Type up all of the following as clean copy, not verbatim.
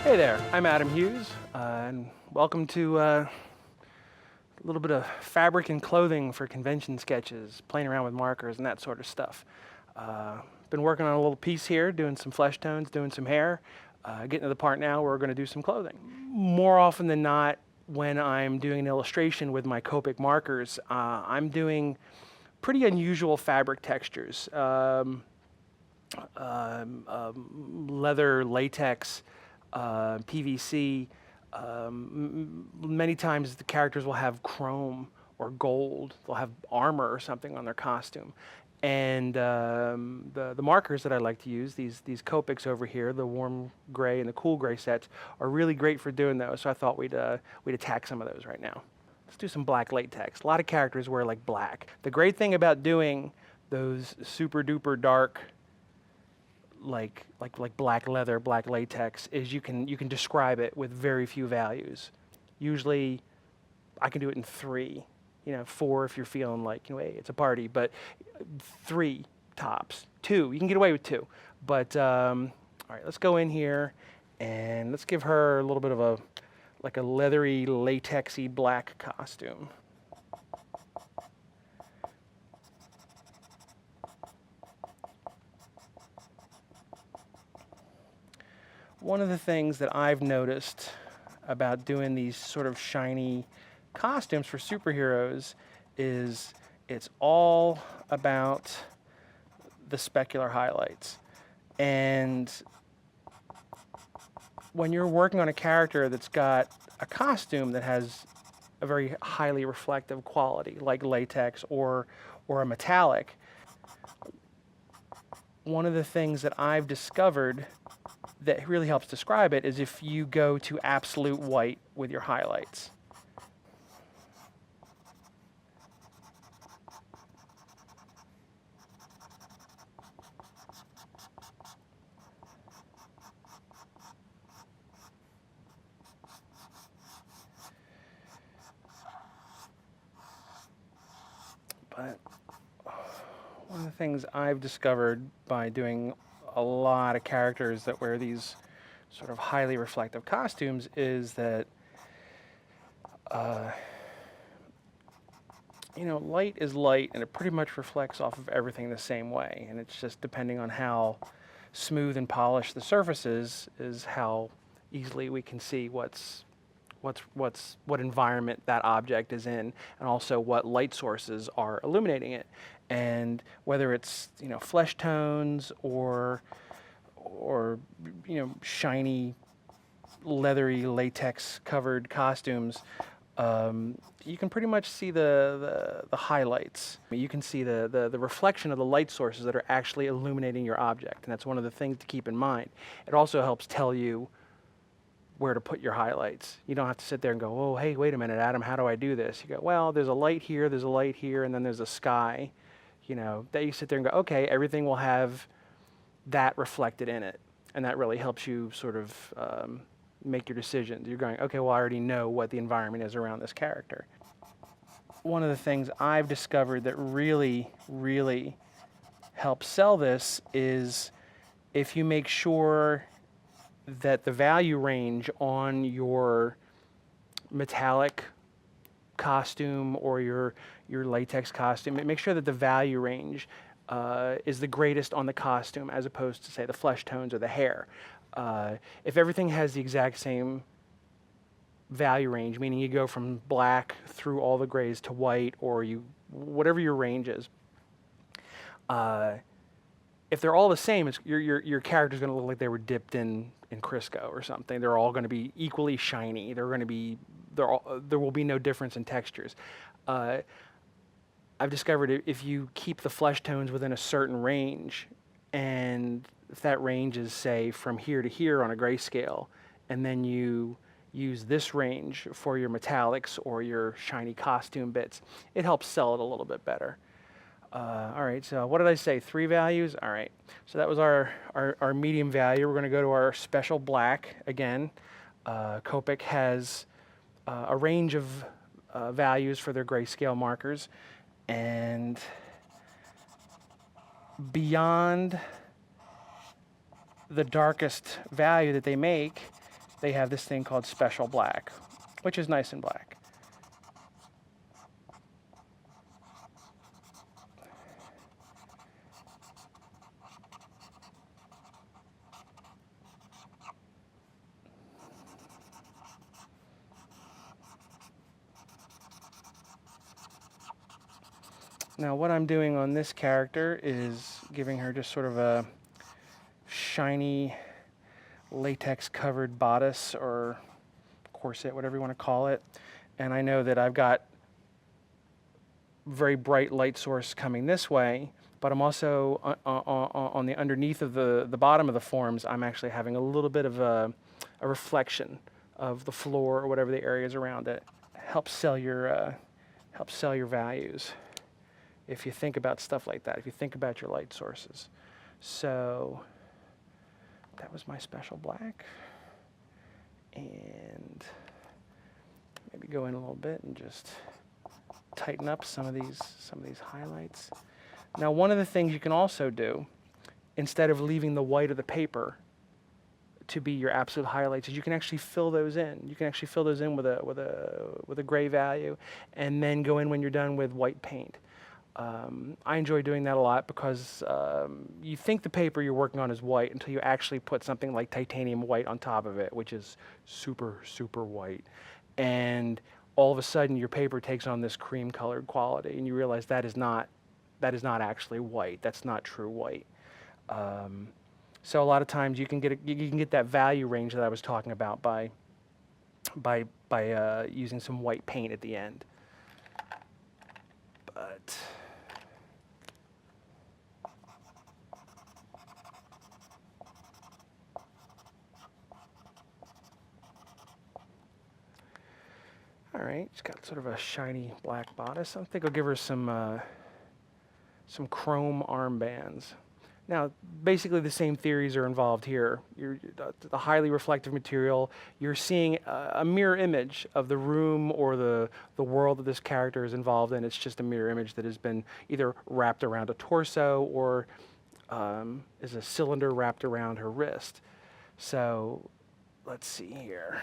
Hey there, I'm Adam Hughes, and welcome to a little bit of fabric and clothing for convention sketches, playing around with markers and that sort of stuff. Been working on a little piece here, doing some flesh tones, doing some hair, getting to the part now where we're going to do some clothing. More often than not, when I'm doing an illustration with my Copic markers, I'm doing pretty unusual fabric textures. Leather, latex, PVC. Many times the characters will have chrome or gold. They'll have armor or something on their costume. And the markers that I like to use, these Copics over here, the warm gray and the cool gray sets, are really great for doing those. So I thought we'd attack some of those right now. Let's do some black latex. A lot of characters wear like black. The great thing about doing those super duper dark like black leather, black latex, is you can describe it with very few values. Usually I can do it in 3, 4 if you're feeling like, hey, it's a party, but 3 tops. 2, you can get away with 2. But all right, let's go in here and let's give her a little bit of a leathery, latexy black costume. One of the things that I've noticed about doing these sort of shiny costumes for superheroes is it's all about the specular highlights. And when you're working on a character that's got a costume that has a very highly reflective quality, like latex or a metallic, one of the things that I've discovered that really helps describe it is if you go to absolute white with your highlights. But one of the things I've discovered by doing a lot of characters that wear these sort of highly reflective costumes is that light is light, and it pretty much reflects off of everything the same way, and it's just depending on how smooth and polished the surface is how easily we can see what environment that object is in, and also what light sources are illuminating it. And whether it's flesh tones or shiny leathery latex covered costumes, you can pretty much see the highlights. You can see the reflection of the light sources that are actually illuminating your object, and that's one of the things to keep in mind. It also helps tell you where to put your highlights. You don't have to sit there and go, oh, hey, wait a minute, Adam, how do I do this? You go, well, there's a light here, and then there's a sky. That you sit there and go, okay, everything will have that reflected in it. And that really helps you sort of make your decisions. You're going, okay, well, I already know what the environment is around this character. One of the things I've discovered that really, really helps sell this is if you make sure that the value range on your metallic costume or your latex costume, make sure that the value range is the greatest on the costume as opposed to, say, the flesh tones or the hair. If everything has the exact same value range, meaning you go from black through all the grays to white, or whatever your range is, if they're all the same, your character's going to look like they were dipped in Crisco or something. They're all going to be equally shiny. There will be no difference in textures. I've discovered if you keep the flesh tones within a certain range, and if that range is, say, from here to here on a grayscale, and then you use this range for your metallics or your shiny costume bits, it helps sell it a little bit better. All right, so what did I say? 3 values? All right, so that was our medium value. We're going to go to our special black again. Copic has a range of values for their grayscale markers, and beyond the darkest value that they make, they have this thing called Special Black, which is nice and black. Now what I'm doing on this character is giving her just sort of a shiny latex covered bodice or corset, whatever you want to call it. And I know that I've got very bright light source coming this way, but I'm also on the underneath of the bottom of the forms, I'm actually having a little bit of a reflection of the floor or whatever the areas around it. Helps sell your values if you think about stuff like that, if you think about your light sources. So that was my Special Black. And maybe go in a little bit and just tighten up some of these highlights. Now, one of the things you can also do, instead of leaving the white of the paper to be your absolute highlights, is you can actually fill those in. You can actually fill those in with a gray value, and then go in when you're done with white paint. I enjoy doing that a lot because you think the paper you're working on is white until you actually put something like titanium white on top of it, which is super, super white. And all of a sudden your paper takes on this cream colored quality, and you realize that is not actually white. That's not true white. So a lot of times you can get that value range that I was talking about by using some white paint at the end. But all right, she's got sort of a shiny black bodice. I think I'll give her some chrome armbands. Now, basically the same theories are involved here. The highly reflective material, you're seeing a mirror image of the room or the world that this character is involved in. It's just a mirror image that has been either wrapped around a torso or is a cylinder wrapped around her wrist. So let's see here.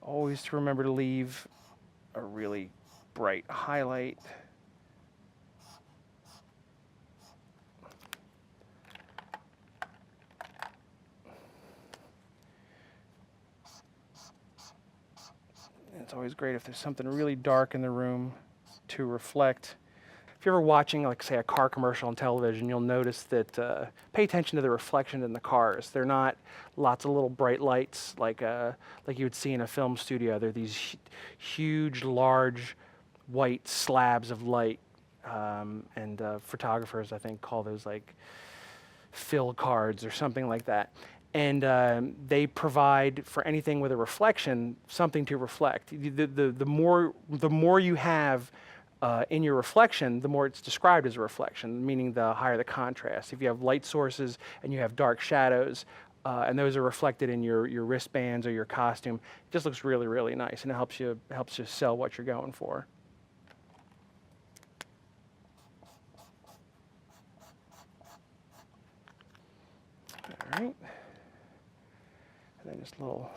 Always to remember to leave a really bright highlight. It's always great if there's something really dark in the room to reflect. If you're ever watching, like, say, a car commercial on television, you'll notice that pay attention to the reflection in the cars. They're not lots of little bright lights like you would see in a film studio. They're these huge, large, white slabs of light, and photographers, I think, call those like fill cards or something like that. And they provide for anything with a reflection something to reflect. The more you have in your reflection, the more it's described as a reflection, meaning the higher the contrast. If you have light sources and you have dark shadows, and those are reflected in your wristbands or your costume, it just looks really, really nice, and it helps you sell what you're going for. All right, and then just a little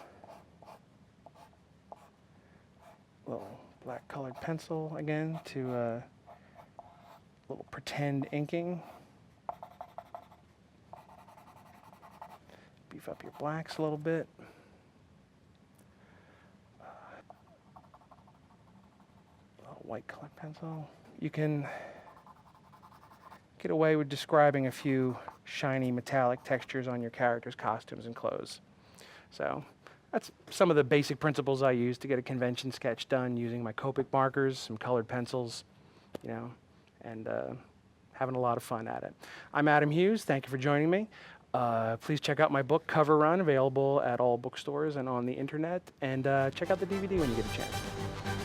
black colored pencil again to a little pretend inking. Beef up your blacks a little bit. A little white colored pencil. You can get away with describing a few shiny metallic textures on your character's costumes and clothes. So that's some of the basic principles I use to get a convention sketch done using my Copic markers, some colored pencils, and having a lot of fun at it. I'm Adam Hughes. Thank you for joining me. Please check out my book, Cover Run, available at all bookstores and on the internet. And check out the DVD when you get a chance.